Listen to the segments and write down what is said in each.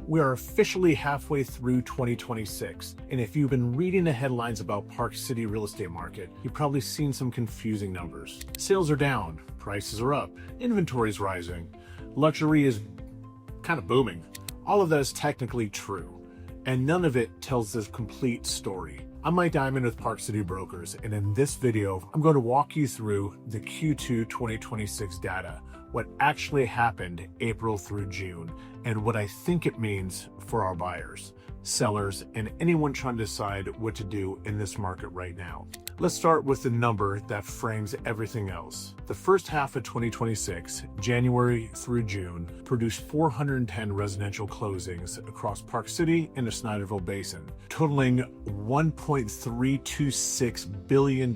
We are officially halfway through 2026, and if you've been reading the headlines about Park City real estate market, you've probably seen some confusing numbers. Sales are down, prices are up, inventory is rising, luxury is kind of booming. All of that is technically true, and none of it tells the complete story. I'm Mike Diamond with Park City Brokers, and in this video, I'm going to walk you through the Q2 2026 data, what actually happened April through June, and what I think it means for our buyers, sellers, and anyone trying to decide what to do in this market right now. Let's start with the number that frames everything else. The first half of 2026, January through June, produced 410 residential closings across Park City and the Snyderville Basin, totaling $1.326 billion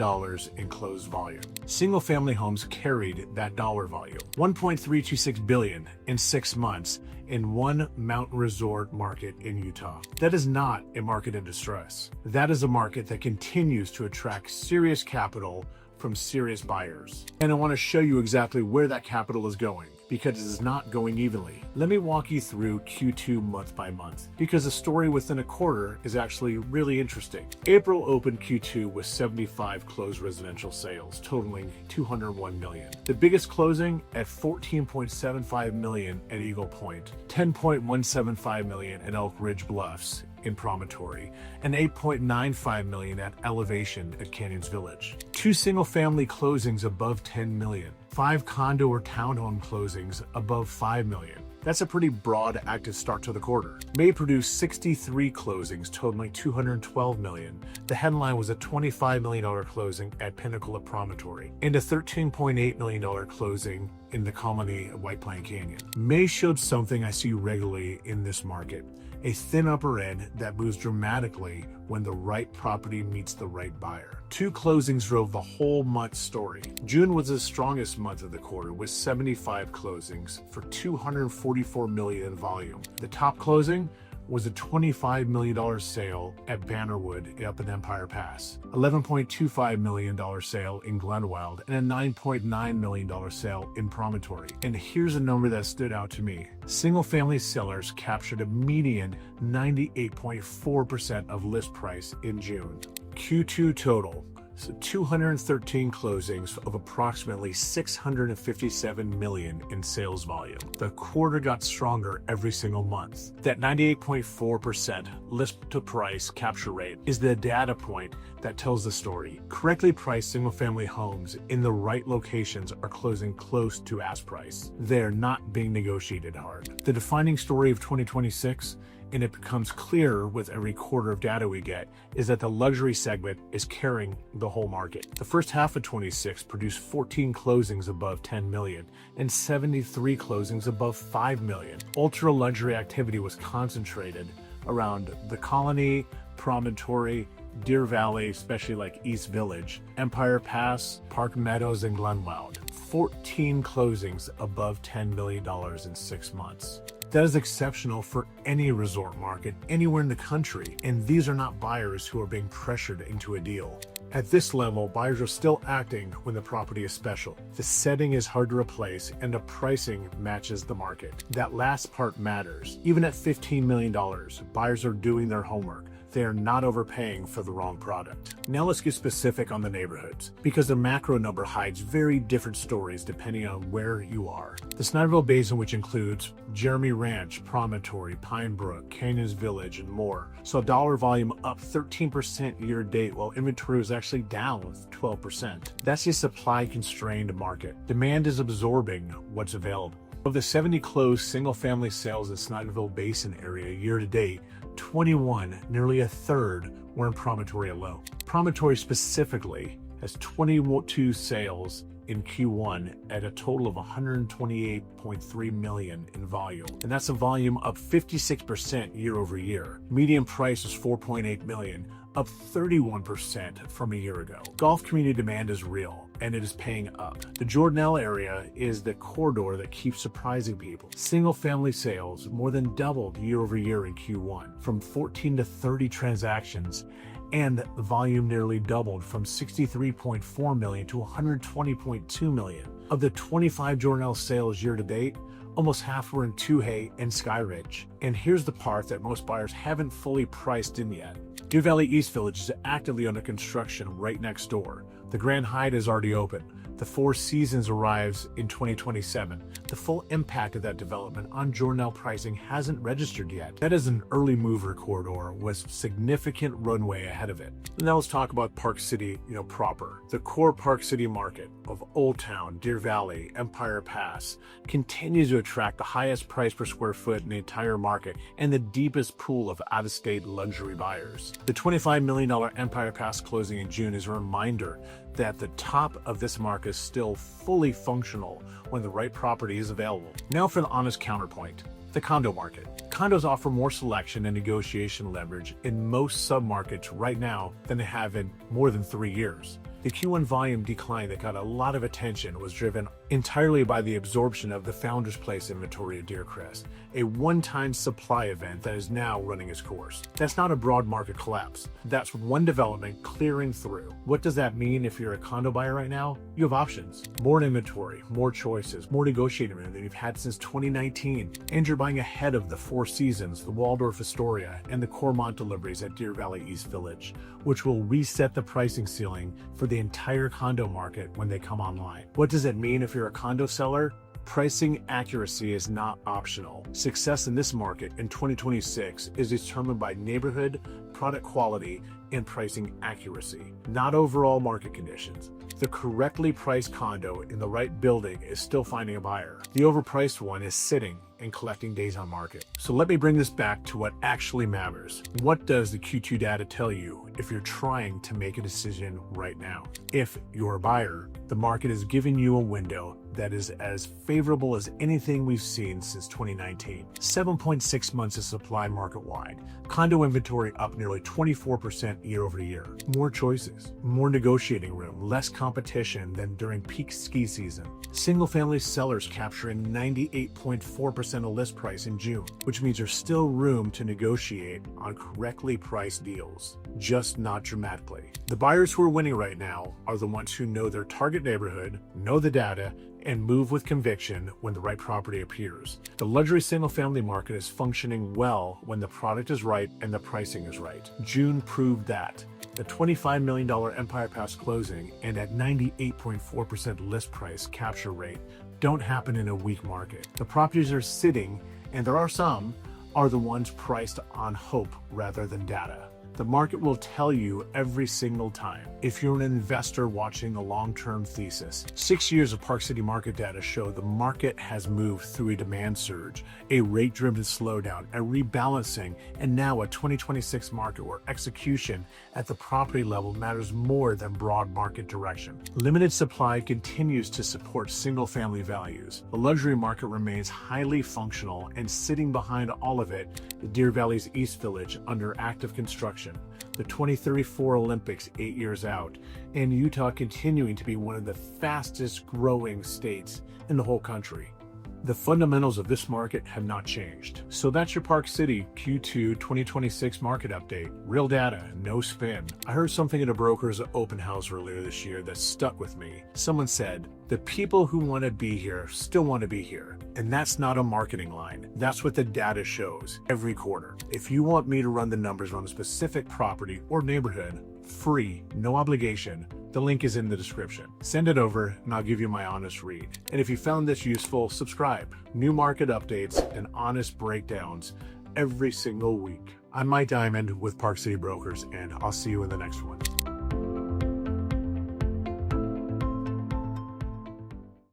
in closed volume. Single-family homes carried that dollar volume, $1.326 billion in 6 months in one mountain resort market in Utah. That is not a market in distress. That is a market that continues to attract serious capital from serious buyers. And I want to show you exactly where that capital is going, because it is not going evenly. Let me walk you through Q2 month by month, because the story within a quarter is actually really interesting. April opened Q2 with 75 closed residential sales, totaling $201 million. The biggest closing at $14.75 million at Eagle Point, $10.175 million at Elk Ridge Bluffs in Promontory, and $8.95 million at Elevation at Canyons Village. 2 single-family closings above $10 million. 5 condo or townhome closings above $5 million. That's a pretty broad active start to the quarter. May produced 63 closings totaling $212 million. The headline was a $25 million closing at Pinnacle of Promontory and a $13.8 million closing in the Colony of White Pine Canyon. May showed something I see regularly in this market, a thin upper end that moves dramatically when the right property meets the right buyer. 2 closings drove the whole month's story. June was the strongest month of the quarter with 75 closings for $244 million in volume. The top closing was a $25 million sale at Bannerwood up in Empire Pass, $11.25 million sale in Glenwild, and a $9.9 million sale in Promontory. And here's a number that stood out to me. Single-family sellers captured a median 98.4% of list price in June. Q2 total. So 213 closings of approximately $657 million in sales volume. The quarter got stronger every single month. That 98.4% list to price capture rate is the data point that tells the story. Correctly priced single-family homes in the right locations are closing close to ask price. They're not being negotiated hard. The defining story of 2026, and it becomes clearer with every quarter of data we get, is that the luxury segment is carrying the whole market. The first half of 26 produced 14 closings above 10 million and 73 closings above 5 million. Ultra luxury activity was concentrated around the Colony, Promontory, Deer Valley, especially like East Village, Empire Pass, Park Meadows, and Glenwild. 14 closings above $10 million in 6 months. That is exceptional for any resort market anywhere in the country, and these are not buyers who are being pressured into a deal. At this level, buyers are still acting when the property is special. The setting is hard to replace and the pricing matches the market. That last part matters. Even at $15 million, buyers are doing their homework. They are not overpaying for the wrong product. Now let's get specific on the neighborhoods, because the macro number hides very different stories depending on where you are. The Snyderville Basin, which includes Jeremy Ranch, Promontory, Pine Brook, Canyons Village, and more, saw dollar volume up 13% year to date, while inventory was actually down 12%. That's a supply-constrained market. Demand is absorbing what's available. Of the 70 closed single-family sales in the Snyderville Basin area year to date, 21, nearly a third, were in Promontory alone. Promontory specifically has 22 sales in Q1 at a total of $128.3 million in volume. And that's a volume up 56% year over year. Median price is $4.8 million, up 31% from a year ago. Golf community demand is real, and it is paying up. The Jordanelle area is the corridor that keeps surprising people. Single-family sales more than doubled year over year in Q1, from 14 to 30 transactions, and the volume nearly doubled from $63.4 million to $120.2 million. Of the 25 Jordanelle sales year to date, Almost half were in Tuhey and Skyridge. And here's the part that most buyers haven't fully priced in yet. Deer Valley East Village is actively under construction right next door. The Grand Hyatt is already open. The Four Seasons arrives in 2027. The full impact of that development on Jordanelle pricing hasn't registered yet. That is an early mover corridor with significant runway ahead of it. Now let's talk about Park City, proper. The core Park City market of Old Town, Deer Valley, Empire Pass continues to attract the highest price per square foot in the entire market and the deepest pool of out-of-state luxury buyers. The $25 million Empire Pass closing in June is a reminder that the top of this market is still fully functional when the right property is available. Now for the honest counterpoint, the condo market. Condos offer more selection and negotiation leverage in most submarkets right now than they have in more than 3 years. The Q1 volume decline that got a lot of attention was driven entirely by the absorption of the Founders Place inventory at Deer Crest, a one-time supply event that is now running its course. That's not a broad market collapse. That's one development clearing through. What does that mean if you're a condo buyer right now? You have options. More inventory, more choices, more negotiating room than you've had since 2019. And you're buying ahead of the Four Seasons, the Waldorf Astoria, and the Cormont deliveries at Deer Valley East Village, which will reset the pricing ceiling for the entire condo market when they come online. What does it mean if you're a condo seller? Pricing accuracy is not optional. Success in this market in 2026 is determined by neighborhood, product quality, and pricing accuracy, not overall market conditions. The correctly priced condo in the right building is still finding a buyer. The overpriced one is sitting and collecting days on market. So let me bring this back to what actually matters. What does the Q2 data tell you if you're trying to make a decision right now? If you're a buyer, the market is giving you a window that is as favorable as anything we've seen since 2019. 7.6 months of supply market-wide. Condo inventory up nearly 24% year over year. More choices, more negotiating room, less competition than during peak ski season. Single-family sellers capturing 98.4% of list price in June, which means there's still room to negotiate on correctly priced deals, just not dramatically. The buyers who are winning right now are the ones who know their target neighborhood, know the data, and move with conviction when the right property appears. The luxury single-family market is functioning well when the product is right and the pricing is right. June proved that. The $25 million Empire Pass closing and at 98.4% list price capture rate don't happen in a weak market. The properties are sitting, and there are some, are the ones priced on hope rather than data. The market will tell you every single time. If you're an investor watching a long-term thesis, 6 years of Park City market data show the market has moved through a demand surge, a rate-driven slowdown, a rebalancing, and now a 2026 market where execution at the property level matters more than broad market direction. Limited supply continues to support single-family values. The luxury market remains highly functional, and sitting behind all of it, the Deer Valley's East Village under active construction, the 2034 Olympics 8 years out, and Utah continuing to be one of the fastest growing states in the whole country. The fundamentals of this market have not changed. So that's your Park City Q2 2026 market update. Real data, no spin. I heard something at a broker's open house earlier this year that stuck with me. Someone said, the people who want to be here still want to be here. And that's not a marketing line. That's what the data shows every quarter. If you want me to run the numbers on a specific property or neighborhood, free, no obligation, the link is in the description. Send it over and I'll give you my honest read. And if you found this useful, subscribe. New market updates and honest breakdowns every single week. I'm Mike Diamond with Park City Brokers, and I'll see you in the next one.